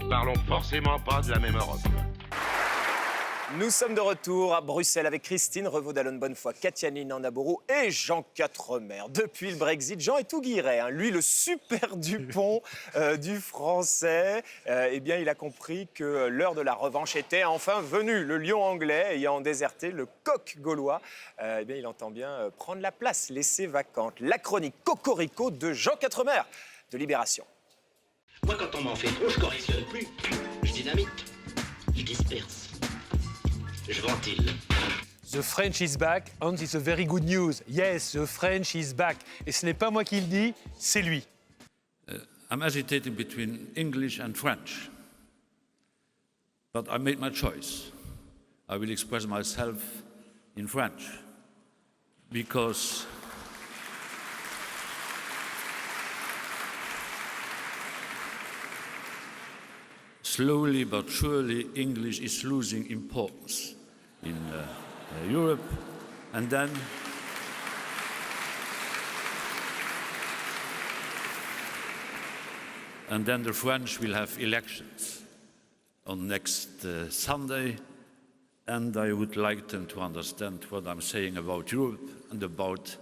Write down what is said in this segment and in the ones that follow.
ne parlons forcément pas de la même Europe. Nous sommes de retour à Bruxelles avec Christine Revaud-Dallon-Bonnefoy, Katianine Annabourou et Jean Quatremer. Depuis le Brexit, Jean est tout guiré. Lui, le super Dupont du français, eh bien, il a compris que l'heure de la revanche était enfin venue. Le lion anglais ayant déserté le coq gaulois, eh bien, il entend bien prendre la place laissée vacante. La chronique Cocorico de Jean Quatremer de Libération. Moi, quand on m'en fait trop, je correctionne plus. Je dynamite, je disperse. Je ventile. The French is back and it's a very good news. Yes, the French is back. Et ce n'est pas moi qui le dis, c'est lui. I'm hesitating between English and French. But I made my choice. I will express myself in French. Because slowly but surely English is losing importance in Europe, and then the French will have elections on next Sunday, and I would like them to understand what I'm saying about Europe and about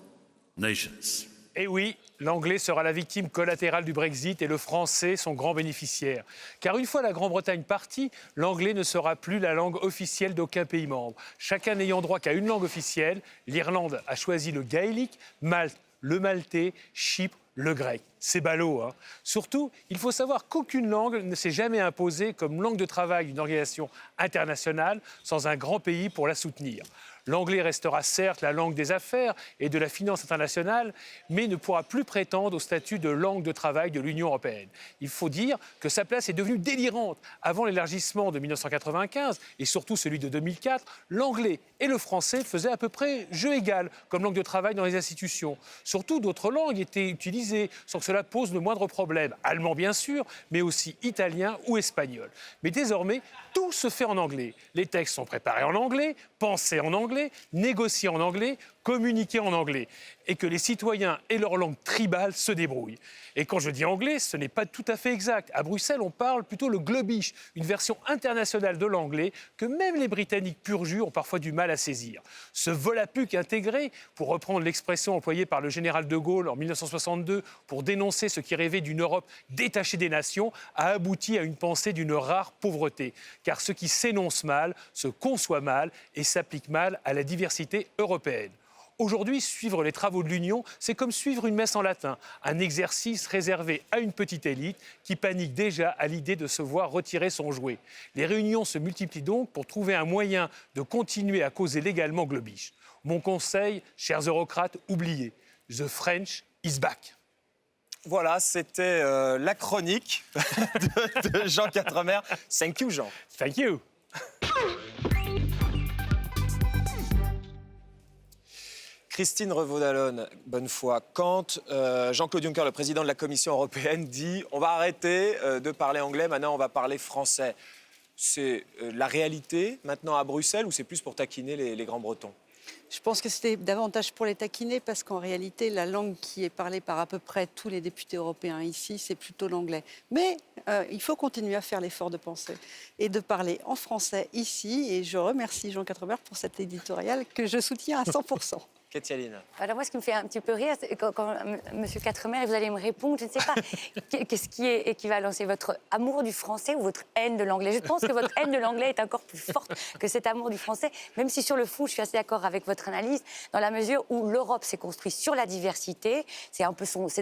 nations. Et oui, l'anglais sera la victime collatérale du Brexit et le français son grand bénéficiaire. Car une fois la Grande-Bretagne partie, l'anglais ne sera plus la langue officielle d'aucun pays membre. Chacun n'ayant droit qu'à une langue officielle, l'Irlande a choisi le gaélique, Malte le maltais, Chypre le grec. C'est ballot, hein. Surtout, il faut savoir qu'aucune langue ne s'est jamais imposée comme langue de travail d'une organisation internationale sans un grand pays pour la soutenir. L'anglais restera certes la langue des affaires et de la finance internationale, mais ne pourra plus prétendre au statut de langue de travail de l'Union européenne. Il faut dire que sa place est devenue délirante. Avant l'élargissement de 1995 et surtout celui de 2004, l'anglais et le français faisaient à peu près jeu égal comme langue de travail dans les institutions. Surtout, d'autres langues étaient utilisées sans que cela pose le moindre problème. Allemand bien sûr, mais aussi italien ou espagnol. Mais désormais, tout se fait en anglais. Les textes sont préparés en anglais, pensés en anglais, négocier en anglais, communiquer en anglais, et que les citoyens et leur langue tribale se débrouillent. Et quand je dis anglais, ce n'est pas tout à fait exact. À Bruxelles, on parle plutôt le globish, une version internationale de l'anglais que même les Britanniques pur jus ont parfois du mal à saisir. Ce volapuc intégré, pour reprendre l'expression employée par le général de Gaulle en 1962 pour dénoncer ce qui rêvait d'une Europe détachée des nations, a abouti à une pensée d'une rare pauvreté. Car ce qui s'énonce mal se conçoit mal et s'applique mal à la diversité européenne. Aujourd'hui, suivre les travaux de l'Union, c'est comme suivre une messe en latin, un exercice réservé à une petite élite qui panique déjà à l'idée de se voir retirer son jouet. Les réunions se multiplient donc pour trouver un moyen de continuer à causer légalement globish. Mon conseil, chers eurocrates, oubliez, the French is back. Voilà, c'était la chronique de Jean Quatremer. Thank you, Jean. Thank you. Christine Revaud-Dallon-Bonnefoy, quand Jean-Claude Juncker, le président de la Commission européenne, dit « on va arrêter de parler anglais, maintenant on va parler français », c'est la réalité maintenant à Bruxelles ou c'est plus pour taquiner les Grands-Bretons ? Je pense que c'était davantage pour les taquiner parce qu'en réalité, la langue qui est parlée par à peu près tous les députés européens ici, c'est plutôt l'anglais. Mais il faut continuer à faire l'effort de penser et de parler en français ici. Et je remercie Jean Quatremer pour cet éditorial que je soutiens à 100%. Katianine. Alors moi, ce qui me fait un petit peu rire, c'est quand M. Quatremer, vous allez me répondre, je ne sais pas, qu'est-ce qui est équivalent? C'est votre amour du français ou votre haine de l'anglais? Je pense que votre haine de l'anglais est encore plus forte que cet amour du français, même si sur le fond, je suis assez d'accord avec votre analyse, dans la mesure où l'Europe s'est construite sur la diversité, c'est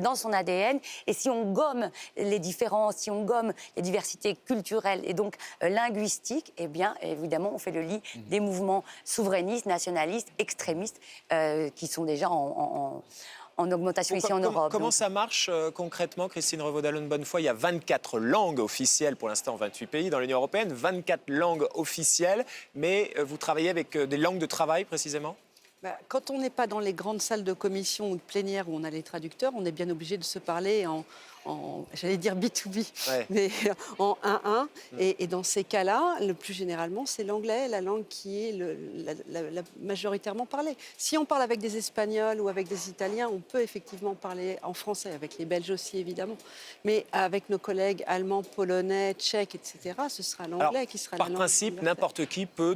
dans son ADN, et si on gomme les différences, si on gomme les diversités culturelles et donc linguistiques, eh bien, évidemment, on fait le lit des mouvements souverainistes, nationalistes, extrémistes, qui sont déjà en augmentation ici en Europe. Comment ça marche concrètement, Christine Revaud-Dallon-Bonnefoy? Il y a 24 langues officielles, pour l'instant 28 pays dans l'Union européenne, 24 langues officielles, mais vous travaillez avec des langues de travail précisément? Quand on n'est pas dans les grandes salles de commission ou de plénière où on a les traducteurs, on est bien obligé de se parler j'allais dire B2B, Ouais. mais en 1-1. Et dans ces cas-là, le plus généralement, c'est l'anglais, la langue qui est la majoritairement parlée. Si on parle avec des Espagnols ou avec des Italiens, on peut effectivement parler en français, avec les Belges aussi évidemment. Mais avec nos collègues allemands, polonais, tchèques, etc., ce sera l'anglais qui sera la Par langue principe, universelle. n'importe qui peut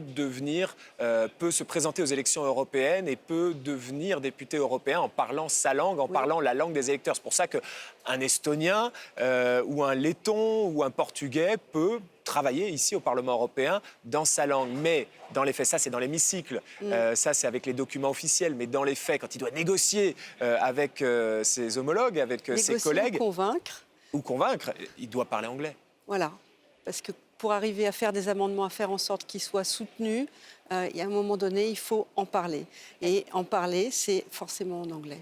peut se présenter aux élections européennes et peut devenir député européen en parlant sa langue, en parlant la langue des électeurs. C'est pour ça qu'un Estonien ou un Letton ou un Portugais peut travailler ici au Parlement européen dans sa langue. Mais dans les faits, ça c'est dans l'hémicycle, ça c'est avec les documents officiels, mais dans les faits, quand il doit négocier avec ses homologues, avec ses Négocier collègues ou convaincre, il doit parler anglais. voilà. Parce que pour arriver à faire des amendements, à faire en sorte qu'ils soient soutenus, il y a un moment donné, il faut en parler. Et en parler, c'est forcément en anglais.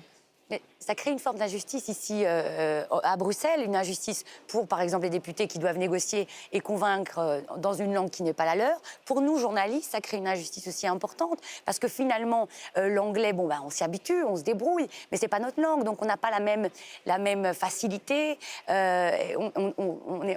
Mais ça crée une forme d'injustice ici à Bruxelles, une injustice pour, par exemple, les députés qui doivent négocier et convaincre dans une langue qui n'est pas la leur. Pour nous, journalistes, ça crée une injustice aussi importante parce que finalement, l'anglais, on s'y habitue, on se débrouille, mais c'est pas notre langue, donc on n'a pas la même facilité.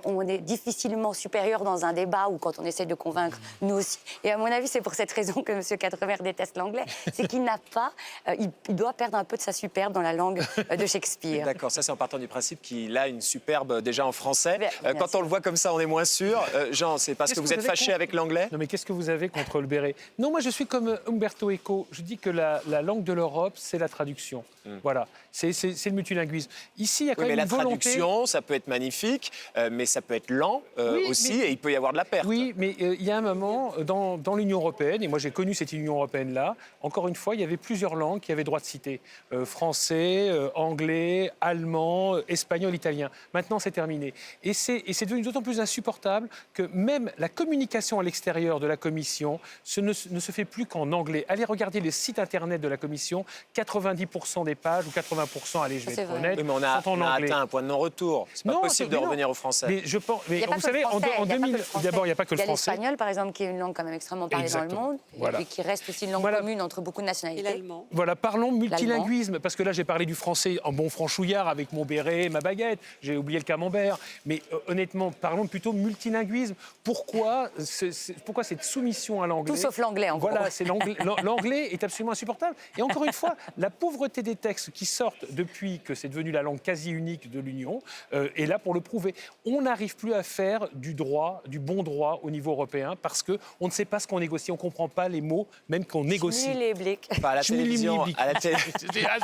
On est difficilement supérieur dans un débat ou quand on essaie de convaincre, nous aussi. Et à mon avis, c'est pour cette raison que M. Quatremer déteste l'anglais, c'est qu'il n'a pas, il doit perdre un peu de sa superbe dans la langue de Shakespeare. D'accord, ça c'est en partant du principe qu'il a une superbe déjà en français. Bien Quand sûr. on le voit comme ça, on est moins sûr. Jean, c'est parce que vous êtes fâché avec l'anglais? Non, mais qu'est-ce que vous avez contre le béret? Non, moi je suis comme Umberto Eco. Je dis que la langue de l'Europe, c'est la traduction. Voilà, c'est le multilinguisme. Ici, il y a quand Oui, mais même la une volonté. traduction, ça peut être magnifique, mais ça peut être lent Oui, aussi, mais- et il peut y avoir de la perte. Oui, mais il y a un moment, dans l'Union européenne, et moi j'ai connu cette Union européenne-là, encore une fois, il y avait plusieurs langues qui avaient droit de citer. Français, anglais, allemand, espagnol, italien. Maintenant, c'est terminé. Et c'est devenu d'autant plus insupportable que même la communication à l'extérieur de la Commission ne se fait plus qu'en anglais. Allez regarder les sites internet de la Commission, 90% des pages, ou 80%, allez, je vais C'est être vrai. honnête, Oui, mais on a sont en anglais. atteint un point de non-retour. C'est pas Non, possible de mais non. revenir au français. Mais je pense, mais Il y a pas vous que le savez, français, en il y a pas que 2000, le français. d'abord, il n'y a pas que le Il y a français. l'espagnol, par exemple, qui est une langue quand même extrêmement parlée dans le Exactement. monde, Voilà. et qui reste aussi une langue Voilà. commune entre beaucoup de Et nationalités. l'allemand. Voilà, parlons multilinguisme, parce que là j'ai parlé du français en bon franchouillard avec mon béret et ma baguette, j'ai oublié le camembert, mais honnêtement, parlons plutôt multilinguisme. Pourquoi cette soumission à l'anglais? Tout sauf l'anglais, en gros. Voilà, l'anglais est absolument insupportable. Et encore une fois, la pauvreté des textes qui sortent depuis que c'est devenu la langue quasi unique de l'Union est là pour le prouver. On n'arrive plus à faire du droit, du bon droit au niveau européen, parce qu'on ne sait pas ce qu'on négocie, on ne comprend pas les mots, même qu'on négocie. Nul et blic. Enfin, à la télévision, Schmili-mili-blic. à la télé.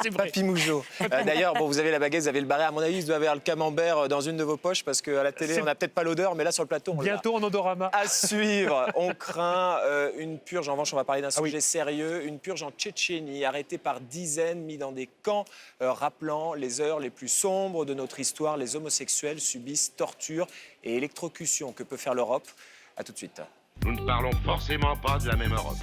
C'est vrai. Papy Mougeot. D'ailleurs, bon, vous avez la baguette, vous avez le barret. À mon avis, vous devez avoir le camembert dans une de vos poches, parce qu'à la télé, C'est- on n'a peut-être pas l'odeur, mais là, sur le plateau, on l'a. Bientôt en odorama. À suivre, on craint une purge. En revanche, on va parler d'un oui. sujet sérieux. Une purge en Tchétchénie, arrêtés par dizaines, mis dans des camps, rappelant les heures les plus sombres de notre histoire. Les homosexuels subissent torture et électrocution. Que peut faire l'Europe? À tout de suite. Nous ne parlons forcément pas de la même Europe.